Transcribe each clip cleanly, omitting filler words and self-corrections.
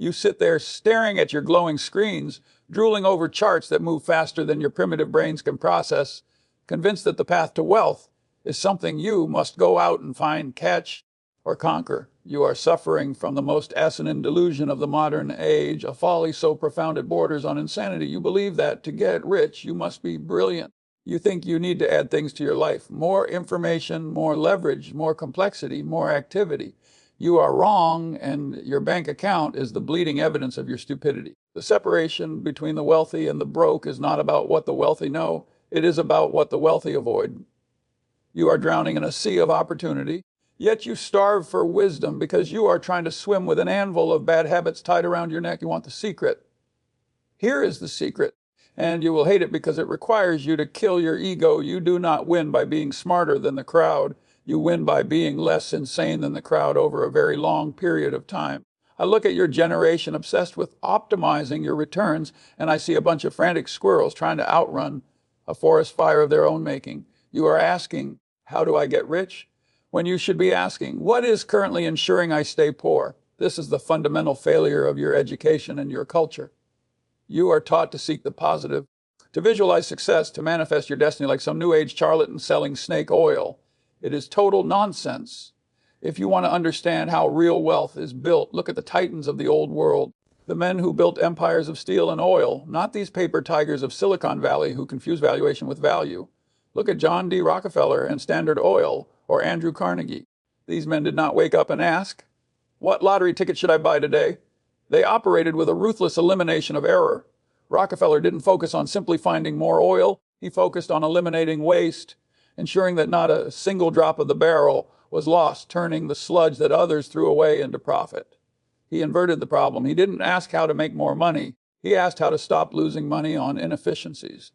You sit there staring at your glowing screens, drooling over charts that move faster than your primitive brains can process, convinced that the path to wealth is something you must go out and find, catch, or conquer. You are suffering from the most asinine delusion of the modern age, a folly so profound it borders on insanity. You believe that to get rich, you must be brilliant. You think you need to add things to your life: more information, more leverage, more complexity, more activity. You are wrong, and your bank account is the bleeding evidence of your stupidity. The separation between the wealthy and the broke is not about what the wealthy know. It is about what the wealthy avoid. You are drowning in a sea of opportunity, yet you starve for wisdom because you are trying to swim with an anvil of bad habits tied around your neck. You want the secret. Here is the secret, and you will hate it because it requires you to kill your ego. You do not win by being smarter than the crowd. You win by being less insane than the crowd over a very long period of time. I look at your generation obsessed with optimizing your returns, and I see a bunch of frantic squirrels trying to outrun a forest fire of their own making. You are asking, how do I get rich? When you should be asking, what is currently ensuring I stay poor? This is the fundamental failure of your education and your culture. You are taught to seek the positive, to visualize success, to manifest your destiny like some new age charlatan selling snake oil. It is total nonsense. If you want to understand how real wealth is built, look at the titans of the old world, the men who built empires of steel and oil, not these paper tigers of Silicon Valley who confuse valuation with value. Look at John D. Rockefeller and Standard Oil, or Andrew Carnegie. These men did not wake up and ask, what lottery ticket should I buy today? They operated with a ruthless elimination of error. Rockefeller didn't focus on simply finding more oil. He focused on eliminating waste, ensuring that not a single drop of the barrel was lost, turning the sludge that others threw away into profit. He inverted the problem. He didn't ask how to make more money. He asked how to stop losing money on inefficiencies.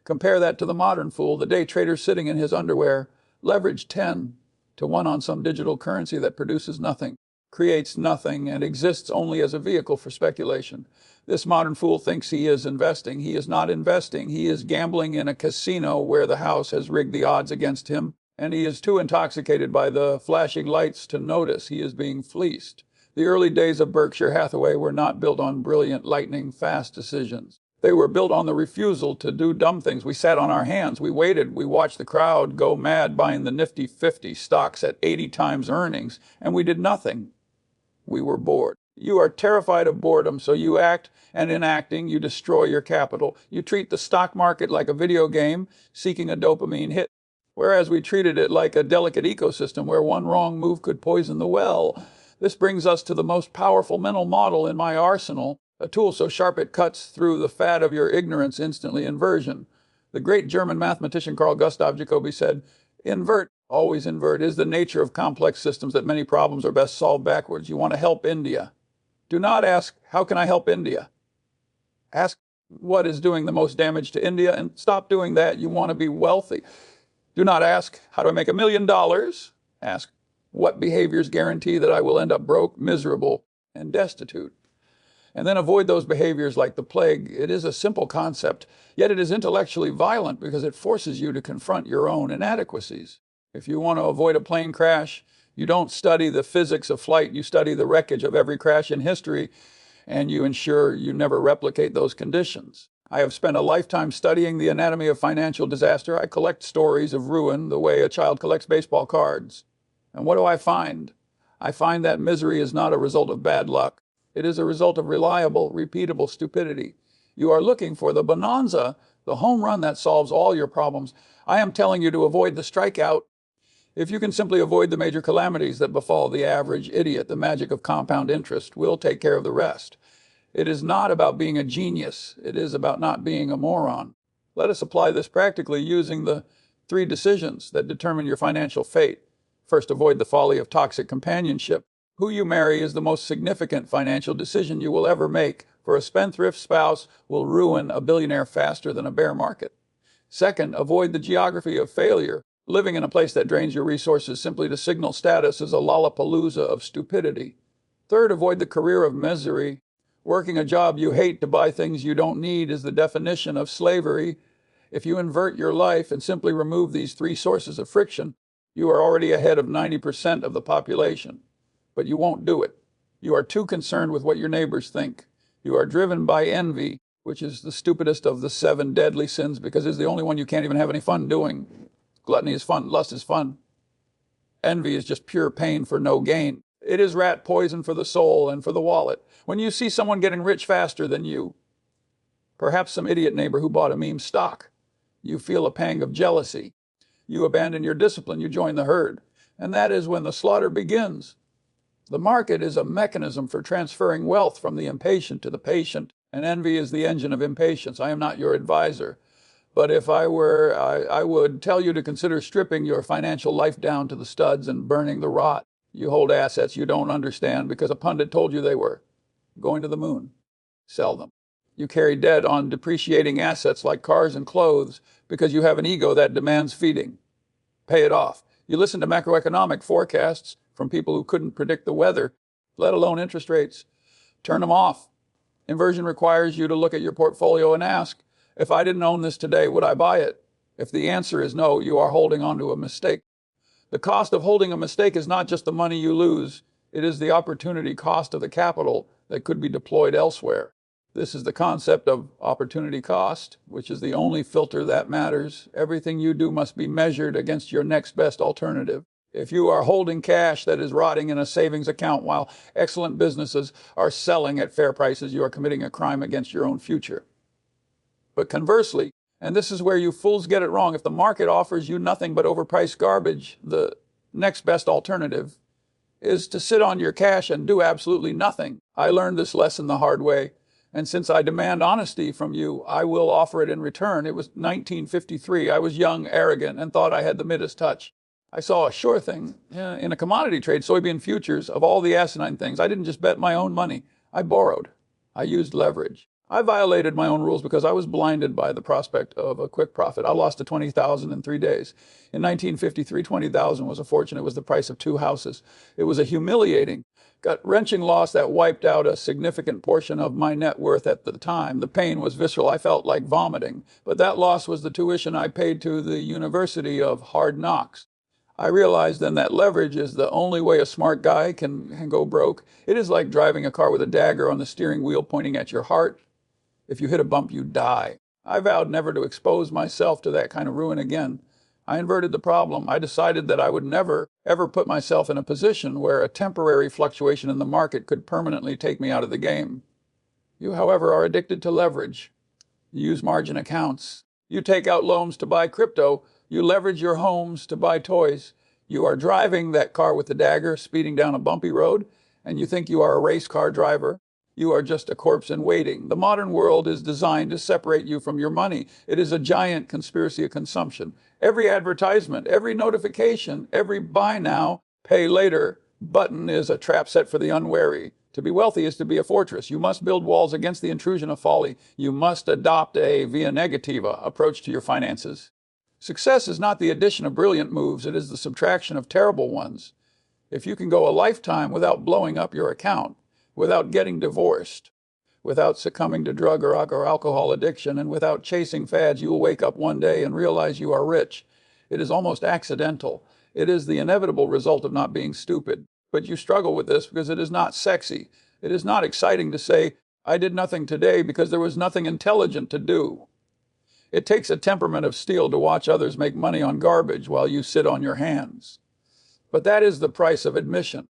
Compare that to the modern fool, the day trader sitting in his underwear, leveraged 10 to 1 on some digital currency that produces nothing, creates nothing, and exists only as a vehicle for speculation. This modern fool thinks he is investing. He is not investing. He is gambling in a casino where the house has rigged the odds against him, and he is too intoxicated by the flashing lights to notice he is being fleeced. The early days of Berkshire Hathaway were not built on brilliant, lightning-fast decisions. They were built on the refusal to do dumb things. We sat on our hands. We waited. We watched the crowd go mad buying the nifty 50 stocks at 80 times earnings, and we did nothing. We were bored. You are terrified of boredom, so you act, and in acting, you destroy your capital. You treat the stock market like a video game, seeking a dopamine hit, whereas we treated it like a delicate ecosystem where one wrong move could poison the well. This brings us to the most powerful mental model in my arsenal, a tool so sharp it cuts through the fat of your ignorance instantly: inversion. The great German mathematician Carl Gustav Jacobi said, invert, always invert, is the nature of complex systems that many problems are best solved backwards. You want to help India. Do not ask, how can I help India? Ask, what is doing the most damage to India? And stop doing that. You want to be wealthy. Do not ask, how do I make $1 million? Ask, what behaviors guarantee that I will end up broke, miserable, and destitute? And then avoid those behaviors like the plague. It is a simple concept, yet it is intellectually violent because it forces you to confront your own inadequacies. If you want to avoid a plane crash, you don't study the physics of flight. You study the wreckage of every crash in history, and you ensure you never replicate those conditions. I have spent a lifetime studying the anatomy of financial disaster. I collect stories of ruin the way a child collects baseball cards. And what do I find? I find that misery is not a result of bad luck. It is a result of reliable, repeatable stupidity. You are looking for the bonanza, the home run that solves all your problems. I am telling you to avoid the strikeout. If you can simply avoid the major calamities that befall the average idiot, the magic of compound interest will take care of the rest. It is not about being a genius. It is about not being a moron. Let us apply this practically using the 3 decisions that determine your financial fate. First, avoid the folly of toxic companionship. Who you marry is the most significant financial decision you will ever make, for a spendthrift spouse will ruin a billionaire faster than a bear market. Second, avoid the geography of failure. Living in a place that drains your resources simply to signal status is a lollapalooza of stupidity. Third, avoid the career of misery. Working a job you hate to buy things you don't need is the definition of slavery. If you invert your life and simply remove these 3 sources of friction, you are already ahead of 90% of the population. But you won't do it. You are too concerned with what your neighbors think. You are driven by envy, which is the stupidest of the 7 deadly sins because it's the only one you can't even have any fun doing. Gluttony is fun. Lust is fun. Envy is just pure pain for no gain. It is rat poison for the soul and for the wallet. When you see someone getting rich faster than you, perhaps some idiot neighbor who bought a meme stock, you feel a pang of jealousy. You abandon your discipline. You join the herd. And that is when the slaughter begins. The market is a mechanism for transferring wealth from the impatient to the patient, and envy is the engine of impatience. I am not your advisor. But if I were, I would tell you to consider stripping your financial life down to the studs and burning the rot. You hold assets you don't understand because a pundit told you they were going to the moon. Sell them. You carry debt on depreciating assets like cars and clothes because you have an ego that demands feeding. Pay it off. You listen to macroeconomic forecasts from people who couldn't predict the weather, let alone interest rates. Turn them off. Inversion requires you to look at your portfolio and ask, if I didn't own this today, would I buy it? If the answer is no, you are holding on to a mistake. The cost of holding a mistake is not just the money you lose. It is the opportunity cost of the capital that could be deployed elsewhere. This is the concept of opportunity cost, which is the only filter that matters. Everything you do must be measured against your next best alternative. If you are holding cash that is rotting in a savings account while excellent businesses are selling at fair prices, you are committing a crime against your own future. But conversely, and this is where you fools get it wrong, if the market offers you nothing but overpriced garbage, the next best alternative is to sit on your cash and do absolutely nothing. I learned this lesson the hard way, and since I demand honesty from you, I will offer it in return. It was 1953. I was young, arrogant, and thought I had the Midas touch. I saw a sure thing in a commodity trade, soybean futures, of all the asinine things. I didn't just bet my own money. I borrowed. I used leverage. I violated my own rules because I was blinded by the prospect of a quick profit. I lost to 20,000 in 3 days. In 1953, 20,000 was a fortune. It was the price of 2 houses. It was a humiliating, gut-wrenching loss that wiped out a significant portion of my net worth at the time. The pain was visceral. I felt like vomiting. But that loss was the tuition I paid to the University of Hard Knocks. I realized then that leverage is the only way a smart guy can go broke. It is like driving a car with a dagger on the steering wheel pointing at your heart. If you hit a bump, you die. I vowed never to expose myself to that kind of ruin again. I inverted the problem. I decided that I would never, ever put myself in a position where a temporary fluctuation in the market could permanently take me out of the game. You, however, are addicted to leverage. You use margin accounts. You take out loans to buy crypto. You leverage your homes to buy toys. You are driving that car with the dagger, speeding down a bumpy road, and you think you are a race car driver. You are just a corpse in waiting. The modern world is designed to separate you from your money. It is a giant conspiracy of consumption. Every advertisement, every notification, every buy now, pay later button is a trap set for the unwary. To be wealthy is to be a fortress. You must build walls against the intrusion of folly. You must adopt a via negativa approach to your finances. Success is not the addition of brilliant moves. It is the subtraction of terrible ones. If you can go a lifetime without blowing up your account, without getting divorced, without succumbing to drug or alcohol addiction, and without chasing fads, you will wake up one day and realize you are rich. It is almost accidental. It is the inevitable result of not being stupid. But you struggle with this because it is not sexy. It is not exciting to say, I did nothing today because there was nothing intelligent to do. It takes a temperament of steel to watch others make money on garbage while you sit on your hands. But that is the price of admission.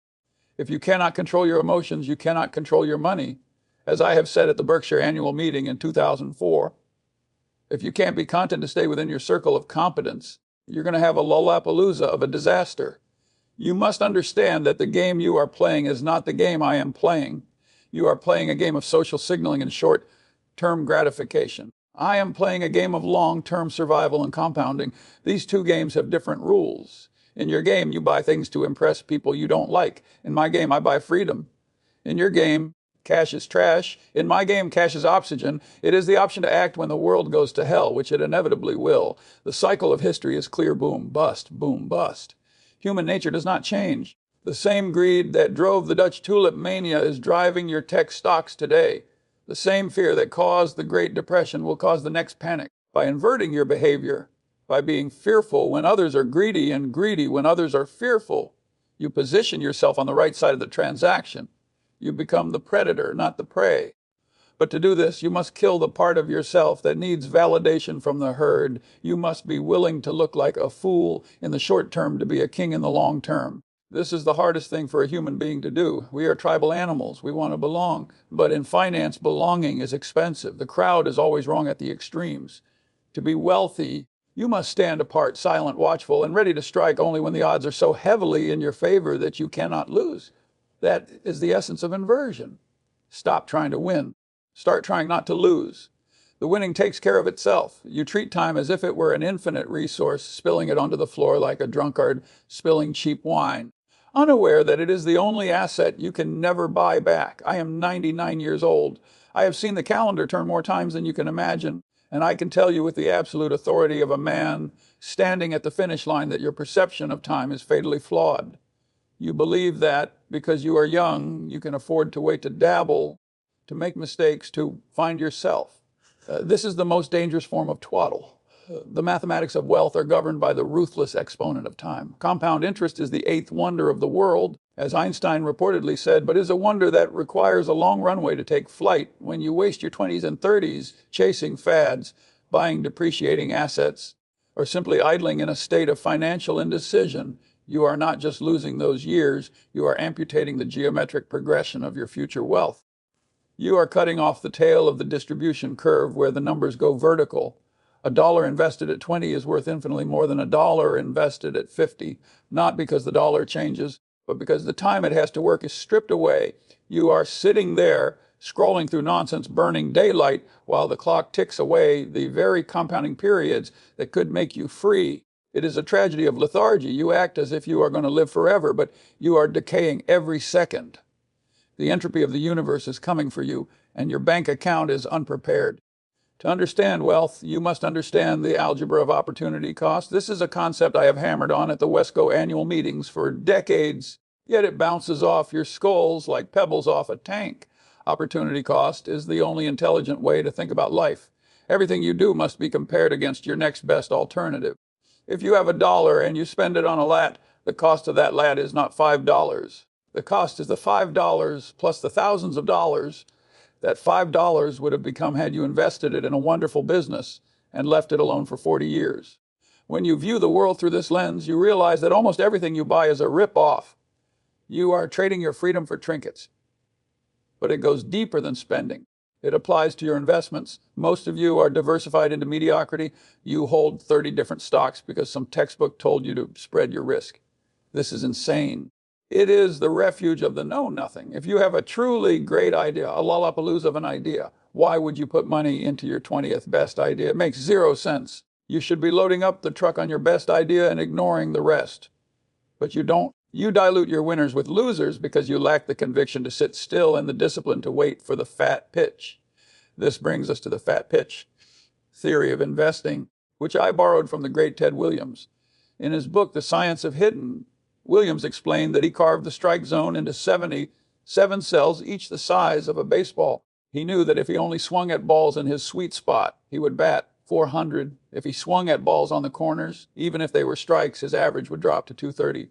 If you cannot control your emotions, you cannot control your money. As I have said at the Berkshire annual meeting in 2004, if you can't be content to stay within your circle of competence, you're going to have a Lollapalooza of a disaster. You must understand that the game you are playing is not the game I am playing. You are playing a game of social signaling and short-term gratification. I am playing a game of long-term survival and compounding. These two games have different rules. In your game, you buy things to impress people you don't like. In my game, I buy freedom. In your game, cash is trash. In my game, cash is oxygen. It is the option to act when the world goes to hell, which it inevitably will. The cycle of history is clear boom, bust, boom, bust. Human nature does not change. The same greed that drove the Dutch tulip mania is driving your tech stocks today. The same fear that caused the Great Depression will cause the next panic. By inverting your behavior, by being fearful when others are greedy and greedy when others are fearful, you position yourself on the right side of the transaction. You become the predator, not the prey. But to do this, you must kill the part of yourself that needs validation from the herd. You must be willing to look like a fool in the short term to be a king in the long term. This is the hardest thing for a human being to do. We are tribal animals. We want to belong. But in finance, belonging is expensive. The crowd is always wrong at the extremes. To be wealthy, you must stand apart, silent, watchful, and ready to strike only when the odds are so heavily in your favor that you cannot lose. That is the essence of inversion. Stop trying to win. Start trying not to lose. The winning takes care of itself. You treat time as if it were an infinite resource, spilling it onto the floor like a drunkard spilling cheap wine, unaware that it is the only asset you can never buy back. I am 99 years old. I have seen the calendar turn more times than you can imagine, and I can tell you with the absolute authority of a man standing at the finish line that your perception of time is fatally flawed. You believe that because you are young, you can afford to wait to dabble, to make mistakes, to find yourself. This is the most dangerous form of twaddle. The mathematics of wealth are governed by the ruthless exponent of time. Compound interest is the eighth wonder of the world, as Einstein reportedly said, but is a wonder that requires a long runway to take flight. When you waste your 20s and 30s chasing fads, buying depreciating assets, or simply idling in a state of financial indecision, you are not just losing those years, you are amputating the geometric progression of your future wealth. You are cutting off the tail of the distribution curve where the numbers go vertical. A dollar invested at 20 is worth infinitely more than a dollar invested at 50, not because the dollar changes, but because the time it has to work is stripped away. You are sitting there, scrolling through nonsense, burning daylight, while the clock ticks away the very compounding periods that could make you free. It is a tragedy of lethargy. You act as if you are going to live forever, but you are decaying every second. The entropy of the universe is coming for you, and your bank account is unprepared. To understand wealth, you must understand the algebra of opportunity cost. This is a concept I have hammered on at the Wesco annual meetings for decades, yet it bounces off your skulls like pebbles off a tank. Opportunity cost is the only intelligent way to think about life. Everything you do must be compared against your next best alternative. If you have $1 and you spend it on a lat, the cost of that lat is not $5. The cost is the $5 plus the thousands of dollars that $5 would have become had you invested it in a wonderful business and left it alone for 40 years. When you view the world through this lens, you realize that almost everything you buy is a rip-off. You are trading your freedom for trinkets. But it goes deeper than spending. It applies to your investments. Most of you are diversified into mediocrity. You hold 30 different stocks because some textbook told you to spread your risk. This is insane. It is the refuge of the know-nothing. If you have a truly great idea, a lollapalooza of an idea, why would you put money into your 20th best idea? It makes zero sense. You should be loading up the truck on your best idea and ignoring the rest. But you don't. You dilute your winners with losers because you lack the conviction to sit still and the discipline to wait for the fat pitch. This brings us to the fat pitch theory of investing, which I borrowed from the great Ted Williams. In his book, The Science of Hitting, Williams explained that he carved the strike zone into 77 cells, each the size of a baseball. He knew that if he only swung at balls in his sweet spot, he would bat 400. If he swung at balls on the corners, even if they were strikes, his average would drop to 230.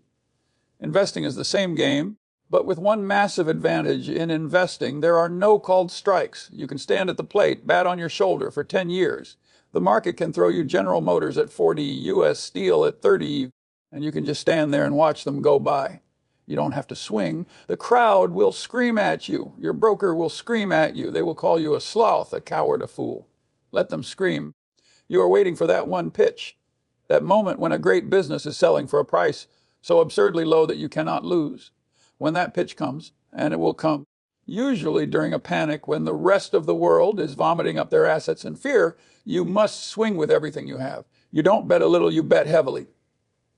Investing is the same game, but with one massive advantage. In investing, there are no called strikes. You can stand at the plate, bat on your shoulder for 10 years. The market can throw you General Motors at 40, U.S. Steel at 30, and you can just stand there and watch them go by. You don't have to swing. The crowd will scream at you. Your broker will scream at you. They will call you a sloth, a coward, a fool. Let them scream. You are waiting for that one pitch, that moment when a great business is selling for a price so absurdly low that you cannot lose. When that pitch comes, and it will come, usually during a panic when the rest of the world is vomiting up their assets in fear, you must swing with everything you have. You don't bet a little, you bet heavily.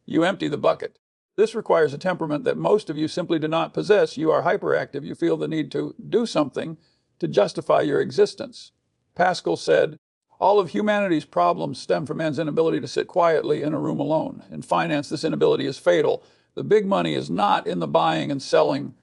You empty the bucket. This requires a temperament that most of you simply do not possess. You are hyperactive. You feel the need to do something to justify your existence. Pascal said, all of humanity's problems stem from man's inability to sit quietly in a room alone. In finance, this inability is fatal. The big money is not in the buying and selling,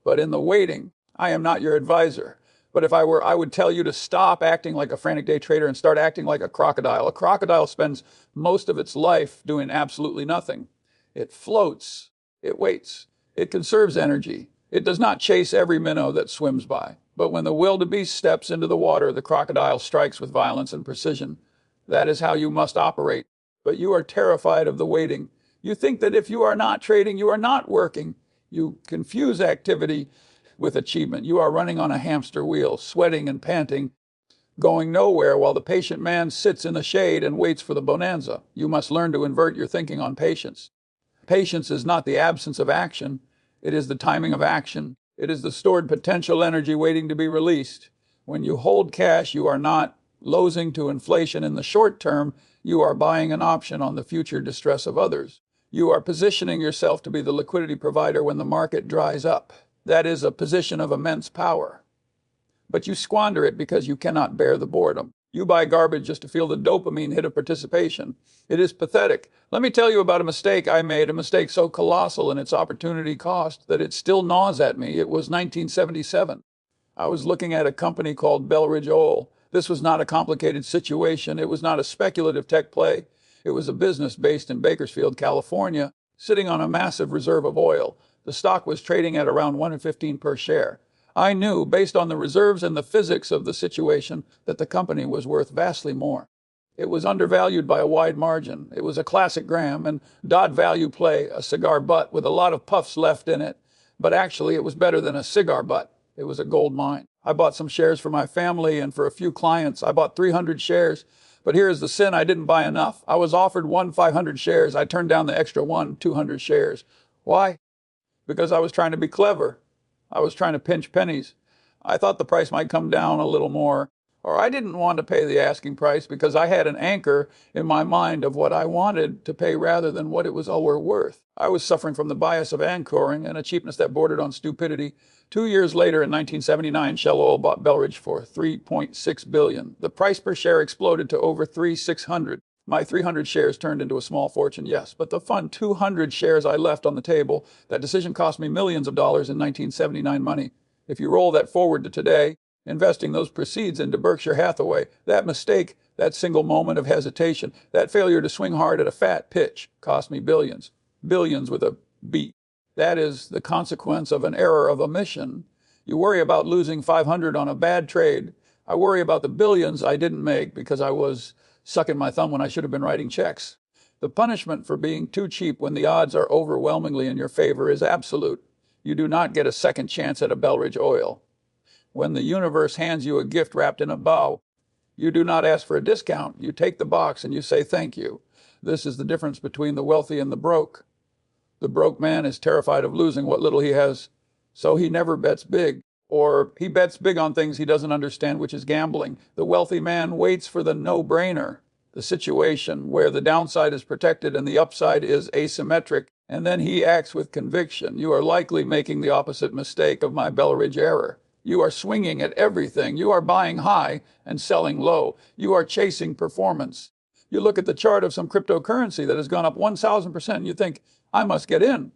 but in the waiting. I am not your advisor. But if I were, I would tell you to stop acting like a frantic day trader and start acting like a crocodile. A crocodile spends most of its life doing absolutely nothing. It floats. It waits. It conserves energy. It does not chase every minnow that swims by, but when the wildebeest steps into the water, the crocodile strikes with violence and precision. That is how you must operate. But you are terrified of the waiting. You think that if you are not trading, you are not working. You confuse activity with achievement. You are running on a hamster wheel, sweating and panting, going nowhere while the patient man sits in the shade and waits for the bonanza. You must learn to invert your thinking on patience. Patience is not the absence of action. It is the timing of action. It is the stored potential energy waiting to be released. When you hold cash, you are not losing to inflation in the short term. You are buying an option on the future distress of others. You are positioning yourself to be the liquidity provider when the market dries up. That is a position of immense power. But you squander it because you cannot bear the boredom. You buy garbage just to feel the dopamine hit of participation. It is pathetic. Let me tell you about a mistake I made, a mistake so colossal in its opportunity cost that it still gnaws at me. It was 1977. I was looking at a company called Belridge Oil. This was not a complicated situation. It was not a speculative tech play. It was a business based in Bakersfield, California, sitting on a massive reserve of oil. The stock was trading at around $1.15 per share. I knew, based on the reserves and the physics of the situation, that the company was worth vastly more. It was undervalued by a wide margin. It was a classic Graham and Dodd value play, a cigar butt with a lot of puffs left in it. But actually, it was better than a cigar butt. It was a gold mine. I bought some shares for my family and for a few clients. I bought 300 shares. But here is the sin: I didn't buy enough. I was offered 500 shares. I turned down the extra 200 shares. Why? Because I was trying to be clever. I was trying to pinch pennies. I thought the price might come down a little more, or I didn't want to pay the asking price because I had an anchor in my mind of what I wanted to pay rather than what it was all worth. I was suffering from the bias of anchoring and a cheapness that bordered on stupidity. 2 years later, in 1979, Shell Oil bought Belridge for $3.6 billion. The price per share exploded to over $3,600. My 300 shares turned into a small fortune, yes, but the fun 200 shares I left on the table, that decision cost me millions of dollars in 1979 money. If you roll that forward to today, investing those proceeds into Berkshire Hathaway, that mistake, that single moment of hesitation, that failure to swing hard at a fat pitch cost me billions. Billions with a B. That is the consequence of an error of omission. You worry about losing 500 on a bad trade. I worry about the billions I didn't make because I was sucking my thumb when I should have been writing checks. The punishment for being too cheap when the odds are overwhelmingly in your favor is absolute. You do not get a second chance at a Belridge Oil. When the universe hands you a gift wrapped in a bow, you do not ask for a discount. You take the box and you say thank you. This is the difference between the wealthy and the broke. The broke man is terrified of losing what little he has, so he never bets big. Or he bets big on things he doesn't understand, which is gambling. The wealthy man waits for the no-brainer, the situation where the downside is protected and the upside is asymmetric, and then he acts with conviction. You are likely making the opposite mistake of my Belridge error. You are swinging at everything. You are buying high and selling low. You are chasing performance. You look at the chart of some cryptocurrency that has gone up 1,000%, and you think, I must get in.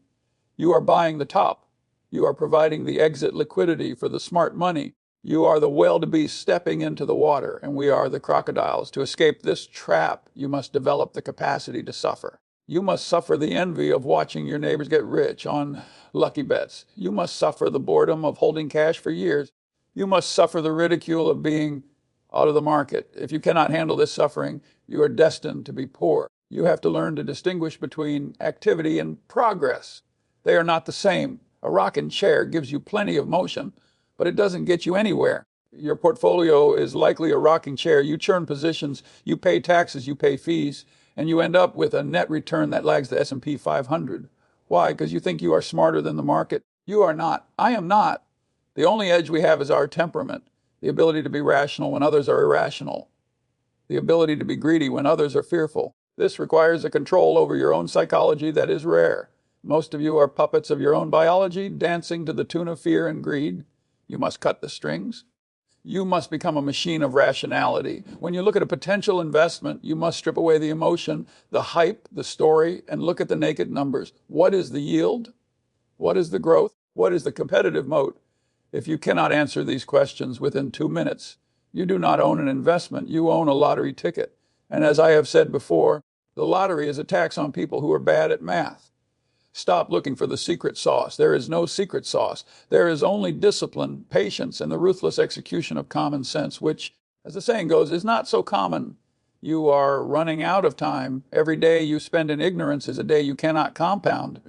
You are buying the top. You are providing the exit liquidity for the smart money. You are the wildebeest stepping into the water, and we are the crocodiles. To escape this trap, you must develop the capacity to suffer. You must suffer the envy of watching your neighbors get rich on lucky bets. You must suffer the boredom of holding cash for years. You must suffer the ridicule of being out of the market. If you cannot handle this suffering, you are destined to be poor. You have to learn to distinguish between activity and progress. They are not the same. A rocking chair gives you plenty of motion, but it doesn't get you anywhere. Your portfolio is likely a rocking chair. You churn positions, you pay taxes, you pay fees, and you end up with a net return that lags the S&P 500. Why? Because you think you are smarter than the market. You are not. I am not. The only edge we have is our temperament, the ability to be rational when others are irrational, the ability to be greedy when others are fearful. This requires a control over your own psychology that is rare. Most of you are puppets of your own biology, dancing to the tune of fear and greed. You must cut the strings. You must become a machine of rationality. When you look at a potential investment, you must strip away the emotion, the hype, the story, and look at the naked numbers. What is the yield? What is the growth? What is the competitive moat? If you cannot answer these questions within 2 minutes, you do not own an investment. You own a lottery ticket. And as I have said before, the lottery is a tax on people who are bad at math. Stop looking for the secret sauce. There is no secret sauce. There is only discipline, patience, and the ruthless execution of common sense, which, as the saying goes, is not so common. You are running out of time. Every day you spend in ignorance is a day you cannot compound.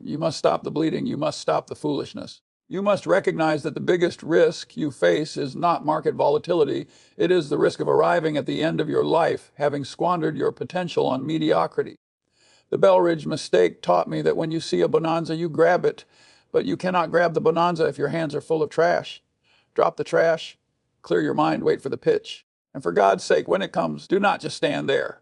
You must stop the bleeding. You must stop the foolishness. You must recognize that the biggest risk you face is not market volatility. It is the risk of arriving at the end of your life, having squandered your potential on mediocrity. The Bellridge mistake taught me that when you see a bonanza, you grab it, but you cannot grab the bonanza if your hands are full of trash. Drop the trash, clear your mind, wait for the pitch. And for God's sake, when it comes, do not just stand there.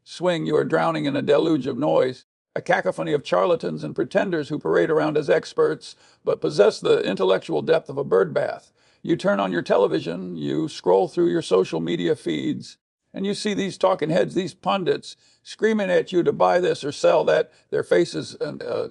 Swing, you are drowning in a deluge of noise, a cacophony of charlatans and pretenders who parade around as experts, but possess the intellectual depth of a birdbath. You turn on your television, you scroll through your social media feeds, and you see these talking heads, these pundits, screaming at you to buy this or sell that, their faces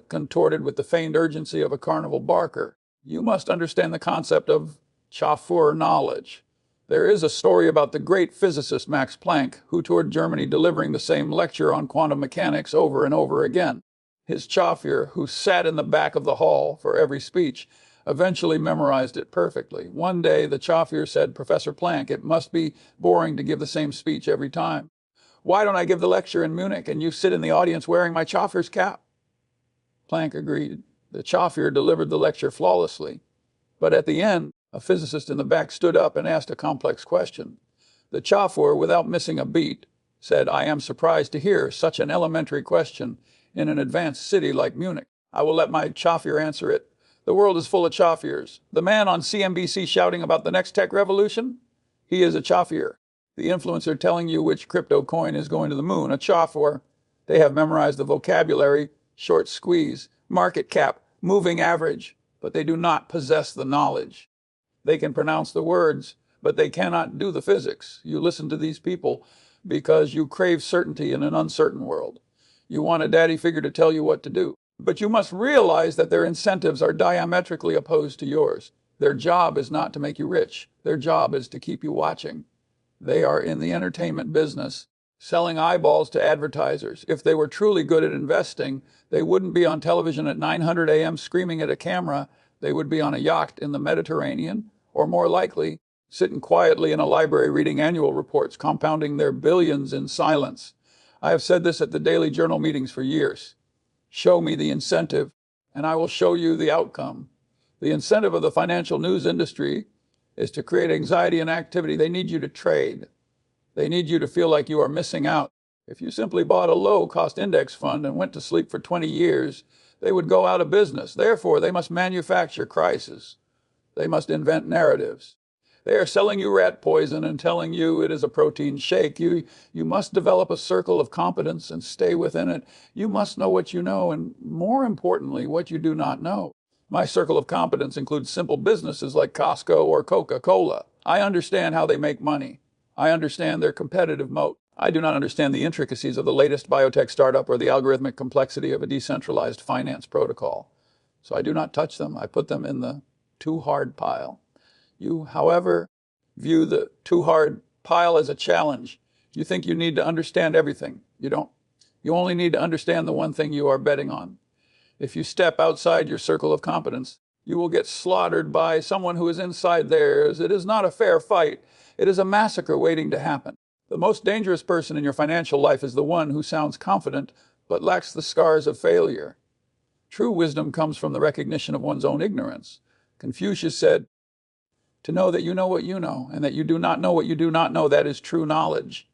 contorted with the feigned urgency of a carnival barker. You must understand the concept of chauffeur knowledge. There is a story about the great physicist Max Planck, who toured Germany delivering the same lecture on quantum mechanics over and over again. His chauffeur, who sat in the back of the hall for every speech, eventually memorized it perfectly. One day, the chauffeur said, "Professor Planck, it must be boring to give the same speech every time. Why don't I give the lecture in Munich and you sit in the audience wearing my chauffeur's cap?" Planck agreed. The chauffeur delivered the lecture flawlessly. But at the end, a physicist in the back stood up and asked a complex question. The chauffeur, without missing a beat, said, "I am surprised to hear such an elementary question in an advanced city like Munich. I will let my chauffeur answer it. The world is full of chauffeurs. The man on CNBC shouting about the next tech revolution? He is a chauffeur. The influencer telling you which crypto coin is going to the moon, a chauffeur. They have memorized the vocabulary, short squeeze, market cap, moving average, but they do not possess the knowledge. They can pronounce the words, but they cannot do the physics. You listen to these people because you crave certainty in an uncertain world. You want a daddy figure to tell you what to do. But you must realize that their incentives are diametrically opposed to yours. Their job is not to make you rich. Their job is to keep you watching. They are in the entertainment business, selling eyeballs to advertisers. If they were truly good at investing, they wouldn't be on television at 900 a.m. screaming at a camera. They would be on a yacht in the Mediterranean, or more likely, sitting quietly in a library reading annual reports, compounding their billions in silence. I have said this at the daily journal meetings for years. Show me the incentive, and I will show you the outcome. The incentive of the financial news industry is to create anxiety and activity. They need you to trade. They need you to feel like you are missing out. If you simply bought a low-cost index fund and went to sleep for 20 years, they would go out of business. Therefore, they must manufacture crises. They must invent narratives. They are selling you rat poison and telling you it is a protein shake. You must develop a circle of competence and stay within it. You must know what you know, and more importantly, what you do not know. My circle of competence includes simple businesses like Costco or Coca-Cola. I understand how they make money. I understand their competitive moat. I do not understand the intricacies of the latest biotech startup or the algorithmic complexity of a decentralized finance protocol. So I do not touch them. I put them in the too hard pile. You, however, view the too hard pile as a challenge. You think you need to understand everything. You don't. You only need to understand the one thing you are betting on. If you step outside your circle of competence, you will get slaughtered by someone who is inside theirs. It is not a fair fight. It is a massacre waiting to happen. The most dangerous person in your financial life is the one who sounds confident but lacks the scars of failure. True wisdom comes from the recognition of one's own ignorance. Confucius said, "To know that you know what you know, and that you do not know what you do not know, that is true knowledge."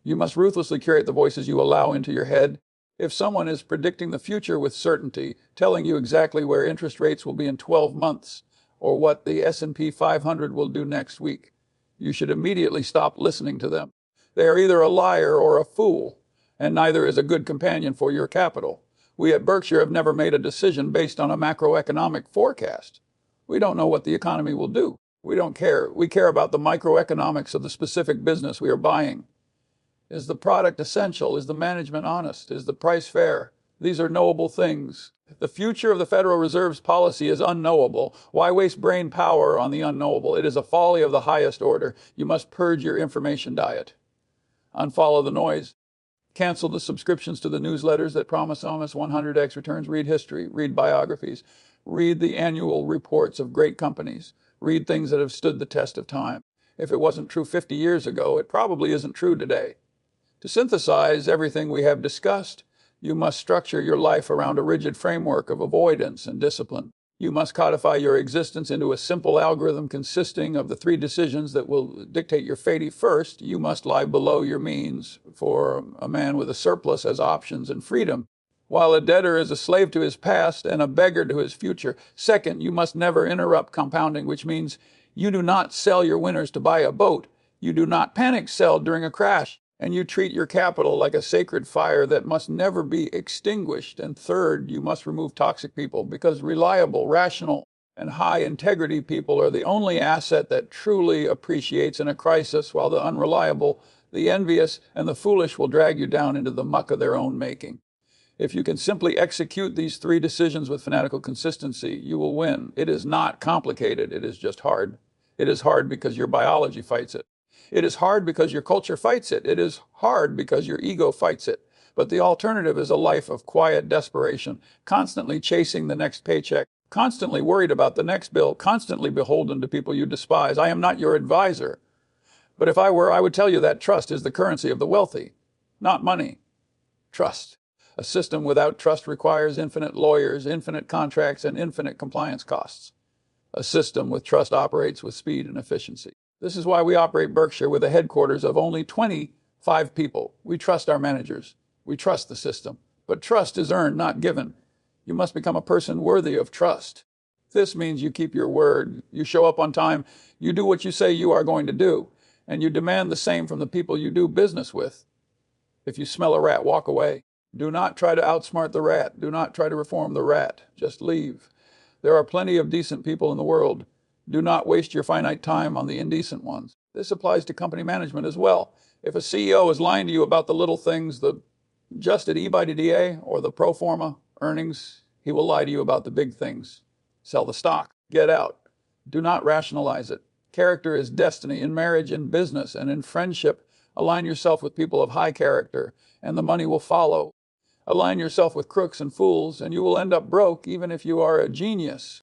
You must ruthlessly curate the voices you allow into your head. If someone is predicting the future with certainty, telling you exactly where interest rates will be in 12 months, or what the S&P 500 will do next week, you should immediately stop listening to them. They are either a liar or a fool, and neither is a good companion for your capital. We at Berkshire have never made a decision based on a macroeconomic forecast. We don't know what the economy will do. We don't care. We care about the microeconomics of the specific business we are buying. Is the product essential? Is the management honest? Is the price fair? These are knowable things. The future of the Federal Reserve's policy is unknowable. Why waste brain power on the unknowable? It is a folly of the highest order. You must purge your information diet. Unfollow the noise. Cancel the subscriptions to the newsletters that promise almost 100x returns. Read history, read biographies, read the annual reports of great companies, read things that have stood the test of time. If it wasn't true 50 years ago, it probably isn't true today. To synthesize everything we have discussed, you must structure your life around a rigid framework of avoidance and discipline. You must codify your existence into a simple algorithm consisting of the 3 decisions that will dictate your fate. First, you must lie below your means, for a man with a surplus has options and freedom, while a debtor is a slave to his past and a beggar to his future. Second, you must never interrupt compounding, which means you do not sell your winners to buy a boat. You do not panic sell during a crash. And you treat your capital like a sacred fire that must never be extinguished. And third, you must remove toxic people, because reliable, rational, and high-integrity people are the only asset that truly appreciates in a crisis, while the unreliable, the envious, and the foolish will drag you down into the muck of their own making. If you can simply execute these 3 decisions with fanatical consistency, you will win. It is not complicated. It is just hard. It is hard because your biology fights it. It is hard because your culture fights it. It is hard because your ego fights it. But the alternative is a life of quiet desperation, constantly chasing the next paycheck, constantly worried about the next bill, constantly beholden to people you despise. I am not your advisor. But if I were, I would tell you that trust is the currency of the wealthy, not money. Trust. A system without trust requires infinite lawyers, infinite contracts, and infinite compliance costs. A system with trust operates with speed and efficiency. This is why we operate Berkshire with a headquarters of only 25 people. We trust our managers. We trust the system. But trust is earned, not given. You must become a person worthy of trust. This means you keep your word. You show up on time. You do what you say you are going to do. And you demand the same from the people you do business with. If you smell a rat, walk away. Do not try to outsmart the rat. Do not try to reform the rat. Just leave. There are plenty of decent people in the world. Do not waste your finite time on the indecent ones. This applies to company management as well. If a CEO is lying to you about the little things, the adjusted EBITDA or the pro forma earnings, he will lie to you about the big things. Sell the stock. Get out. Do not rationalize it. Character is destiny. In marriage, in business, and in friendship, align yourself with people of high character, and the money will follow. Align yourself with crooks and fools, and you will end up broke even if you are a genius.